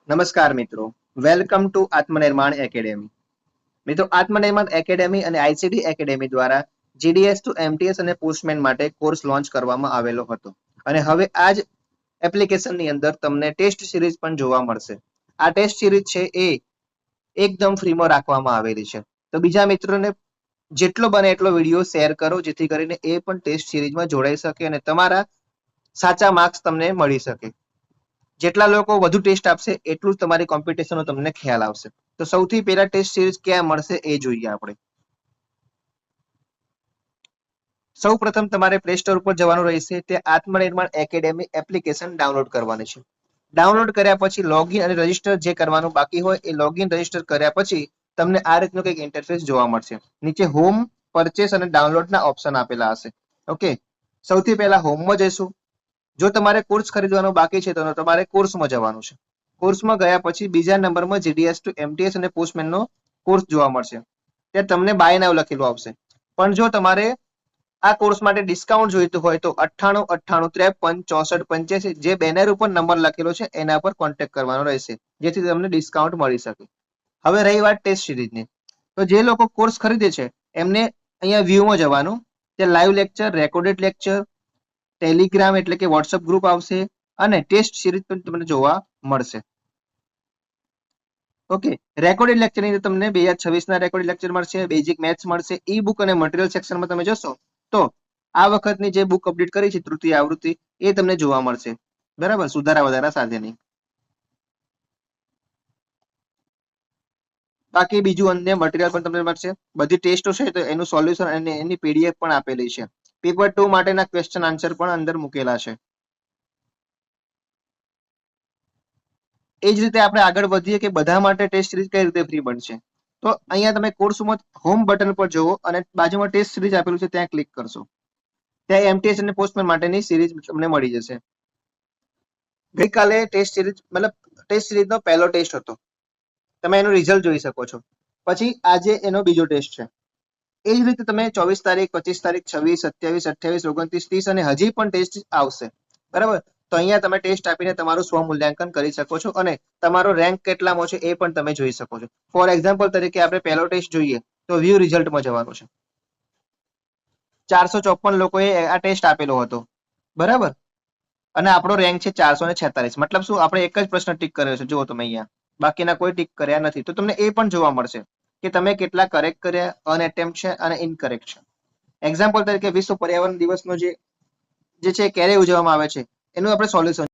નમસ્કાર મિત્રો, welcome to Atmanirman academy. મિત્રો, આત્મનિર્માણ એકેડેમી અને આઈસીટી એકેડેમી દ્વારા જીડીએસ ટુ એમટીએસ અને પોસ્ટમેન માટે કોર્સ લોન્ચ કરવામાં આવેલો હતો અને હવે આ જ એપ્લિકેશનની અંદર તમને ટેસ્ટ સિરીઝ પણ જોવા મળશે. આ ટેસ્ટ સિરીઝ છે એ એકદમ ફ્રીમાં રાખવામાં આવેલી છે. તો બીજા મિત્રોને જેટલો બને એટલો વિડીયો શેર કરો, જેથી કરીને એ પણ ટેસ્ટ સિરીઝમાં જોડાઈ શકે અને તમારા સાચા માર્ક્સ તમને મળી શકે. જેટલા લોકો વધુ ટેસ્ટ આપશે એટલું જ તમારી કોમ્પિટિશનનો તમને ખ્યાલ આવશે. તો સૌથી પહેલા ટેસ્ટ સિરીઝ ક્યાં મળશે એ જોઈએ આપણે. સૌ પ્રથમ તમારે પ્લે સ્ટોર ઉપર જવાનું રહેશે. તે આત્મનિર્માણ એકેડેમી એપ્લિકેશન ડાઉનલોડ કરવાની છે. ડાઉનલોડ કર્યા પછી લોગિન અને રજીસ્ટર જે કરવાનું બાકી હોય એ લોગિન રજીસ્ટર કર્યા પછી તમને આ રીતનું કંઈક ઇન્ટરફેસ જોવા મળશે. નીચે હોમ, પરચેસ અને ડાઉનલોડના ઓપ્શન આપેલા હશે. ઓકે, સૌથી પહેલા હોમમાં જઈશું. જો તમારે કોર્સ ખરીદવાનો બાકી છે તો તમારે કોર્સમાં જવાનું છે. કોર્સમાં ગયા પછી બીજા નંબરમાં જીડીએસ ટુ એમટીએસ અને પોસ્ટમેનનો કોર્સ જોવા મળશે. ત્યાં તમને બાય નાવ લખેલું આવશે. પણ જો તમારે આ કોર્સ માટે ડિસ્કાઉન્ટ જોઈતું હોય તો 98 98 53 64 85 જે બેનર ઉપર નંબર લખેલો છે એના પર કોન્ટેક્ટ કરવાનો રહેશે, જેથી તમને ડિસ્કાઉન્ટ મળી શકે. હવે રહી વાત ટેસ્ટ સિરીઝની, તો જે લોકો કોર્સ ખરીદે છે એમને અહીંયા વ્યૂમાં જવાનું. ત્યાં live lecture, recorded lecture, Telegram એટલે કે વોટ્સઅપ ગ્રુપ આવશે અને ટેસ્ટ સિરીઝ પણ તમને જોવા મળશે. ઓકે, રેકોર્ડેડ લેક્ચરની અંદર તમને 2026 ના રેકોર્ડેડ લેક્ચર મળશે, બેઝિક મેથ્સ મળશે. ઈ બુક અને મટીરિયલ સેક્શનમાં તમે જશો તો આ વખતની જે બુક અપડેટ કરી છે તૃતીય આવૃત્તિ એ તમને જોવા મળશે. બરાબર, સુધારા વધારા સાથેની. બાકી બીજું અન્ય મટીરિયલ પણ તમને મળશે. બધી ટેસ્ટો છે તો એનું સોલ્યુશન અને એની પીડીએફ પણ આપેલી છે. પેપર 2 માટેના ક્વેશ્ચન આન્સર પણ અંદર મૂકેલા છે. એ જ રીતે આપણે આગળ વધીએ કે બધા માટે ટેસ્ટ સિરીઝ કઈ રીતે ફ્રી બનશે. તો અહીંયા તમે કોર્સમાં હોમ બટન પર જુઓ અને બાજુમાં ટેસ્ટ સિરીઝ આપેલું છે ત્યાં ક્લિક કરશો. ત્યાં એમટીએસ અને પોસ્ટમેન માટેની સિરીઝ તમને મળી જશે. ગઈકાલે ટેસ્ટ સિરીઝ મતલબ ટેસ્ટ સિરીઝનો પહેલો ટેસ્ટ હતો. તમે એનું રિઝલ્ટ જોઈ શકો છો. પછી આજે એનો બીજો ટેસ્ટ છે. એ જ રીતે તમે 24 તારીખ, 25 તારીખ, 26, 27, 28, 29, 30 અને હજી પણ ટેસ્ટ આવશે. બરાબર, તો અહીંયા તમે ટેસ્ટ આપીને તમારું સ્વ મૂલ્યાંકન કરી શકો છો અને તમારો રેન્ક કેટલામાં છે એ પણ તમે જોઈ શકો છો. ફોર એક્ઝામ્પલ તરીકે આપણે પહેલો ટેસ્ટ જોઈએ તો વ્યૂ રિઝલ્ટમાં જવાનું છે. 454 લોકોએ આ ટેસ્ટ આપેલો હતો. બરાબર, અને આપણો રેન્ક છે 446. મતલબ શું, આપણે એક જ પ્રશ્ન ટીક કર્યો છે. જુઓ તમે અહીંયા, બાકીના કોઈ ટીક કર્યા નથી. તો તમને એ પણ જોવા મળશે કે તમે કેટલા કરેક્ટ કર્યા, અનએટેમ્પ્ટ છે અને ઇનકરેક્ટ છે. એક્ઝામ્પલ તરીકે વિશ્વ પર્યાવરણ દિવસનો જે છે ક્યારે ઉજવવામાં આવે છે એનું આપણે સોલ્યુશન